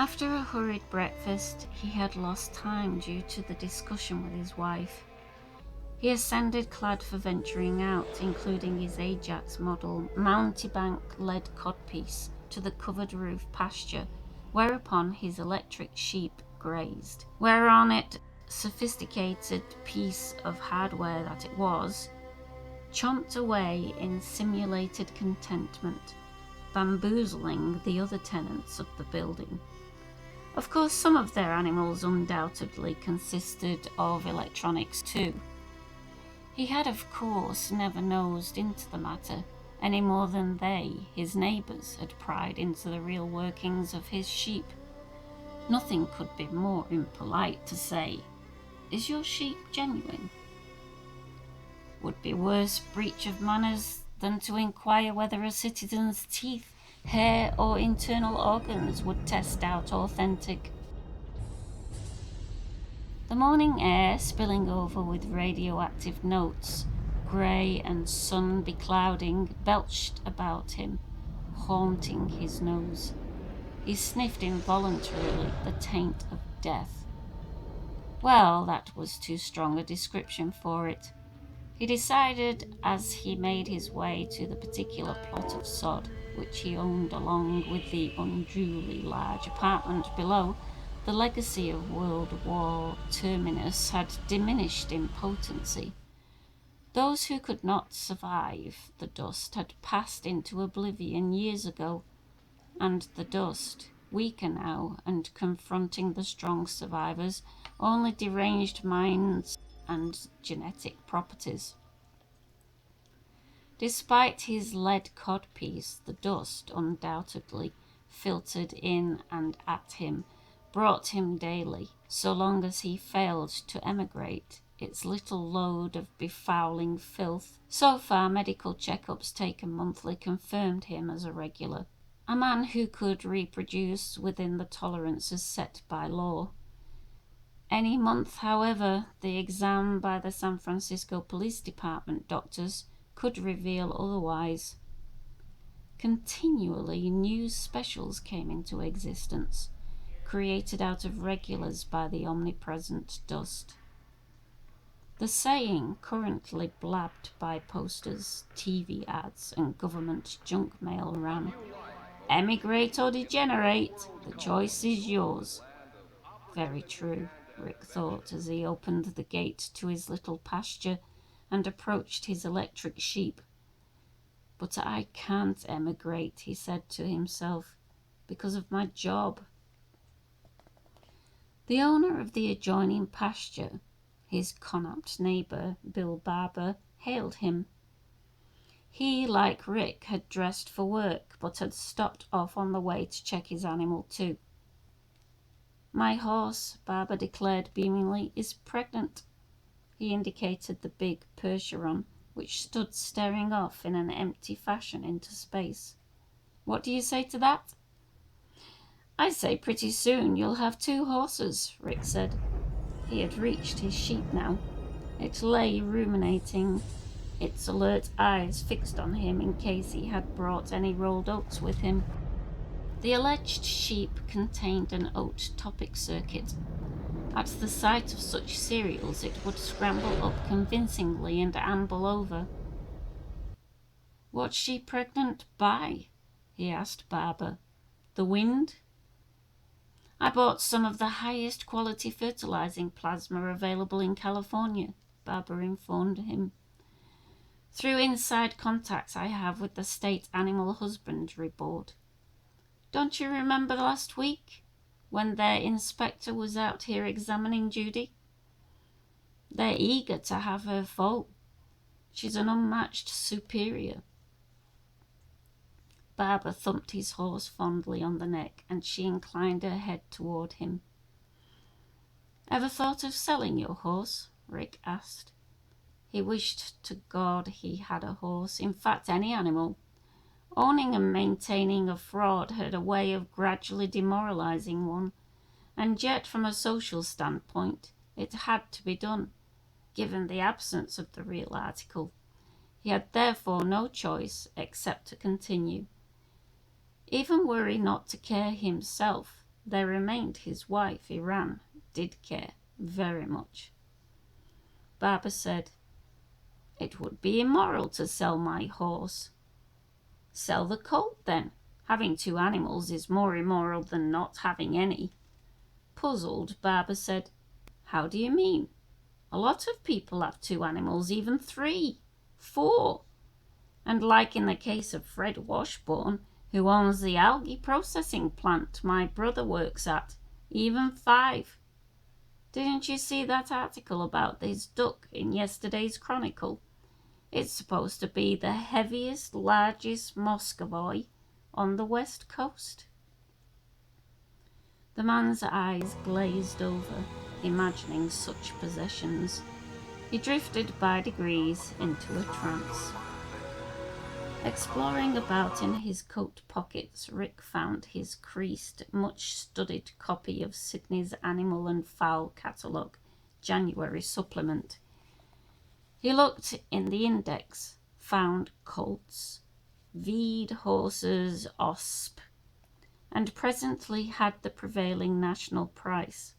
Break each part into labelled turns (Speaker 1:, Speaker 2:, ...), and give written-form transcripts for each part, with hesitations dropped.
Speaker 1: After a hurried breakfast, he had lost time due to the discussion with his wife. He ascended clad for venturing out, including his Ajax model mountebank lead codpiece, to the covered roof pasture, whereupon his electric sheep grazed, whereon it, sophisticated piece of hardware that it was, chomped away in simulated contentment, bamboozling the other tenants of the building. Of course, some of their animals undoubtedly consisted of electronics too. He had, of course, never nosed into the matter, any more than they, his neighbours, had pried into the real workings of his sheep. Nothing could be more impolite to say, "Is your sheep genuine?" Would be worse breach of manners than to inquire whether a citizen's teeth, hair, or internal organs would test out authentic. The morning air, spilling over with radioactive notes, grey and sun beclouding, belched about him, haunting his nose. He sniffed involuntarily the taint of death. Well, that was too strong a description for it. He decided as he made his way to the particular plot of sod which he owned along with the unduly large apartment below, the legacy of World War Terminus had diminished in potency. Those who could not survive the dust had passed into oblivion years ago, and the dust, weaker now and confronting the strong survivors, only deranged minds and genetic properties. Despite his lead codpiece, the dust undoubtedly filtered in and at him, brought him daily, so long as he failed to emigrate, its little load of befouling filth. So far, medical checkups taken monthly confirmed him as a regular, a man who could reproduce within the tolerances set by law. Any month, however, the exam by the San Francisco Police Department doctors could reveal otherwise. Continually, new specials came into existence, created out of regulars by the omnipresent dust. The saying, currently blabbed by posters, TV ads, and government junk mail, ran, "Emigrate or degenerate, the choice is yours." Very true, Rick thought as he opened the gate to his little pasture and approached his electric sheep. "But I can't emigrate," he said to himself, "because of my job." The owner of the adjoining pasture, his connapped neighbour, Bill Barber, hailed him. He, like Rick, had dressed for work, but had stopped off on the way to check his animal too. "My horse," Barber declared beamingly, "is pregnant." He indicated the big Percheron, which stood staring off in an empty fashion into space. "What do you say to that?" "I say pretty soon you'll have 2 horses, Rick said. He had reached his sheep now. It lay ruminating, its alert eyes fixed on him in case he had brought any rolled oats with him. The alleged sheep contained an oat topic circuit. At the sight of such cereals, it would scramble up convincingly and amble over. "What's she pregnant by?" he asked Barber. "The wind?" "I bought some of the highest quality fertilizing plasma available in California," Barber informed him, "through inside contacts I have with the State Animal Husbandry Board. Don't you remember last week, when their inspector was out here examining Judy? They're eager to have her foal. She's an unmatched superior." Barber thumped his horse fondly on the neck, and she inclined her head toward him. "Ever thought of selling your horse?" Rick asked. He wished to God he had a horse, in fact any animal. Owning and maintaining a fraud had a way of gradually demoralizing one, and yet from a social standpoint it had to be done, given the absence of the real article. He had therefore no choice except to continue. Even were he not to care himself, There remained his wife, Iran, did care very much. Barbara said, "It would be immoral to sell my horse." "Sell the colt, then. Having 2 animals is more immoral than not having any." Puzzled, Barbara said, "How do you mean? A lot of people have 2 animals, even 3, 4. And like in the case of Fred Washburn, who owns the algae processing plant my brother works at, even 5. Didn't you see that article about this duck in yesterday's Chronicle? It's supposed to be the heaviest, largest Muscovy on the west coast." The man's eyes glazed over, imagining such possessions. He drifted by degrees into a trance. Exploring about in his coat pockets, Rick found his creased, much-studied copy of Sydney's Animal and Fowl Catalogue January supplement. He looked in the index, found colts, Veed horses, osp, and presently had the prevailing national price.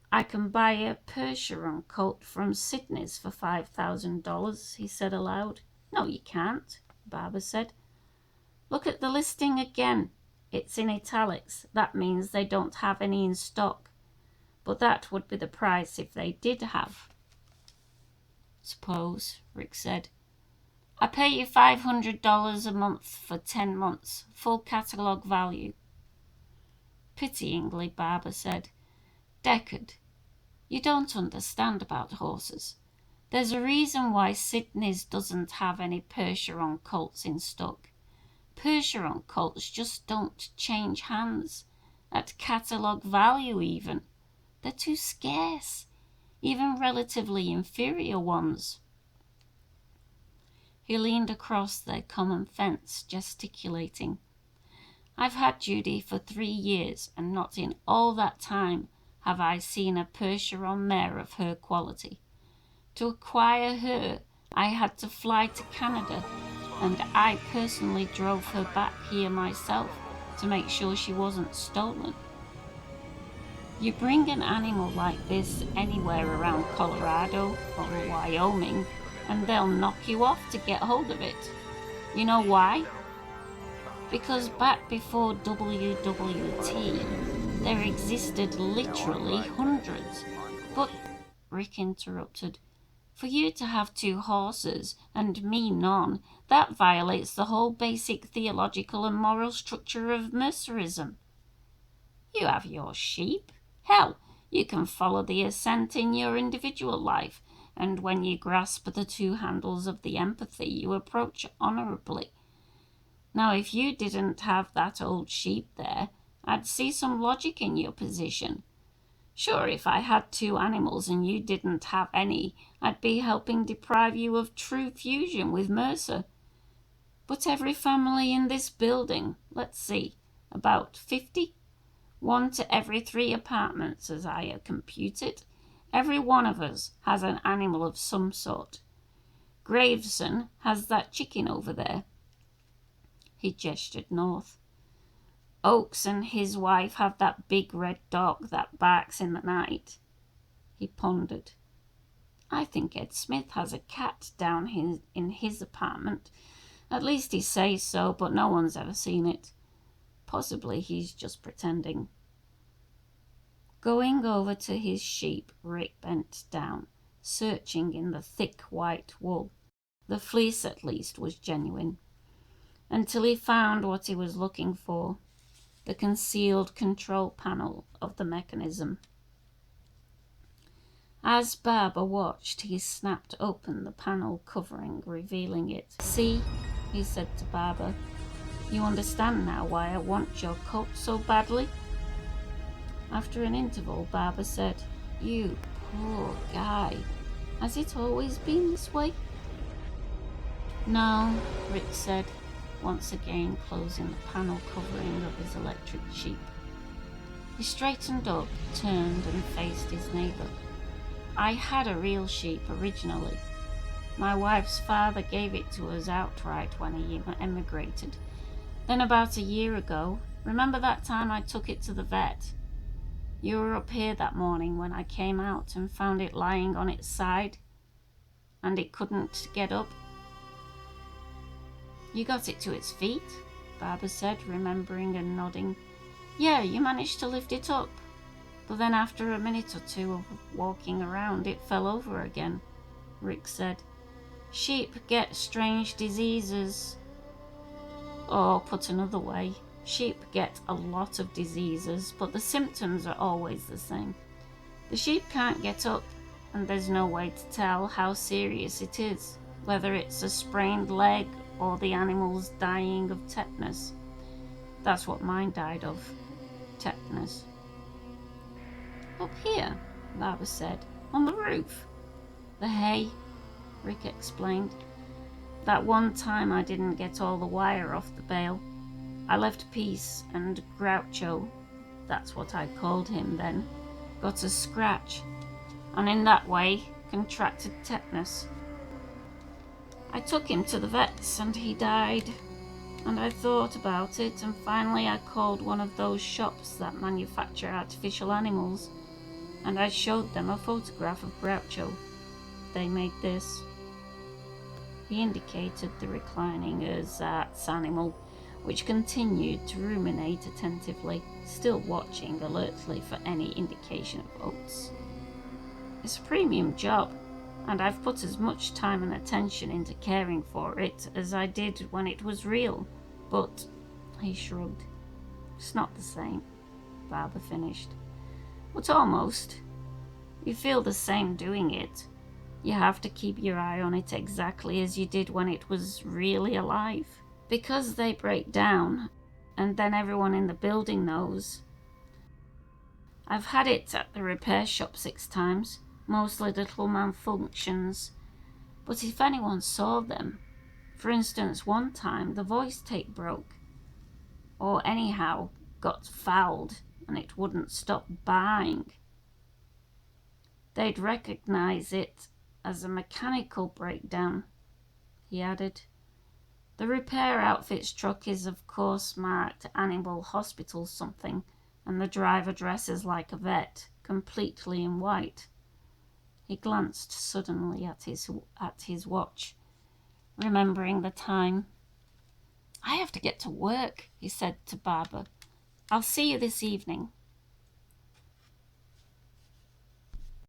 Speaker 1: "I can buy a Percheron colt from Sydney's for $5,000, he said aloud. "No, you can't," Barbara said. "Look at the listing again. It's in italics. That means they don't have any in stock. But that would be the price if they did have." "Suppose," Rick said, "I pay you $500 a month for 10 months, full catalogue value." Pityingly, Barbara said, "Deckard, you don't understand about horses. There's a reason why Sydney's doesn't have any Percheron colts in stock. Percheron colts just don't change hands, at catalogue value even. They're too scarce, even relatively inferior ones." He leaned across their common fence, gesticulating. "I've had Judy for 3 years, and not in all that time have I seen a Percheron mare of her quality. To acquire her, I had to fly to Canada, and I personally drove her back here myself to make sure she wasn't stolen. You bring an animal like this anywhere around Colorado or Wyoming, and they'll knock you off to get hold of it. You know why? Because back before WWT, there existed literally hundreds. But," Rick interrupted, "for you to have 2 horses and me none, that violates the whole basic theological and moral structure of Mercerism. You have your sheep. Hell, you can follow the ascent in your individual life, and when you grasp the 2 handles of the empathy, you approach honorably. Now, if you didn't have that old sheep there, I'd see some logic in your position. Sure, if I had 2 animals and you didn't have any, I'd be helping deprive you of true fusion with Mercer. But every family in this building, let's see, about 50? 1 to every 3 apartments, as I computed. Every one of us has an animal of some sort. Graveson has that chicken over there." He gestured north. "Oakes and his wife have that big red dog that barks in the night." He pondered. "I think Ed Smith has a cat down in his apartment. At least he says so, but no one's ever seen it. Possibly he's just pretending." Going over to his sheep, Rick bent down, searching in the thick white wool. The fleece, at least, was genuine. Until he found what he was looking for, the concealed control panel of the mechanism. As Barbara watched, he snapped open the panel covering, revealing it. "See," he said to Barbara, "you understand now why I want your coat so badly?" After an interval, Barbara said, "You poor guy. Has it always been this way?" "No," Rick said, once again closing the panel covering of his electric sheep. He straightened up, turned, and faced his neighbour. "I had a real sheep originally. My wife's father gave it to us outright when he emigrated. Then about a year ago, Remember that time I took it to the vet? You were up here that morning when I came out and found it lying on its side, and it couldn't get up. You got it to its feet, Barbara said, remembering and nodding. Yeah, you managed to lift it up. But then after a minute or two of walking around, it fell over again, Rick said. Sheep get strange diseases. Or put another way, sheep get a lot of diseases, but the symptoms are always the same. The sheep can't get up, and there's no way to tell how serious it is, whether it's a sprained leg or the animal's dying of tetanus. That's what mine died of, tetanus. Up here, Barbara said, on the roof. The hay, Rick explained. That one time I didn't get all the wire off the bale. I left Peace, and Groucho, that's what I called him then, got a scratch, and in that way contracted tetanus. I took him to the vet's and he died, and I thought about it, and finally I called one of those shops that manufacture artificial animals, and I showed them a photograph of Groucho. They made this. He indicated the reclining ersatz animal, which continued to ruminate attentively, still watching alertly for any indication of oats. It's a premium job, and I've put as much time and attention into caring for it as I did when it was real, but, he shrugged, it's not the same, Barbara finished. But almost. You feel the same doing it. You have to keep your eye on it exactly as you did when it was really alive. Because they break down, and then everyone in the building knows. I've had it at the repair shop 6 times, mostly little malfunctions. But if anyone saw them, for instance, one time the voice tape broke, or anyhow got fouled and it wouldn't stop buying, they'd recognize it as a mechanical breakdown, he added. The repair outfit's truck is of course marked Animal Hospital something, and the driver dresses like a vet, completely in white. He glanced suddenly at his watch, remembering the time. I have to get to work, he said to Barbara. I'll see you this evening.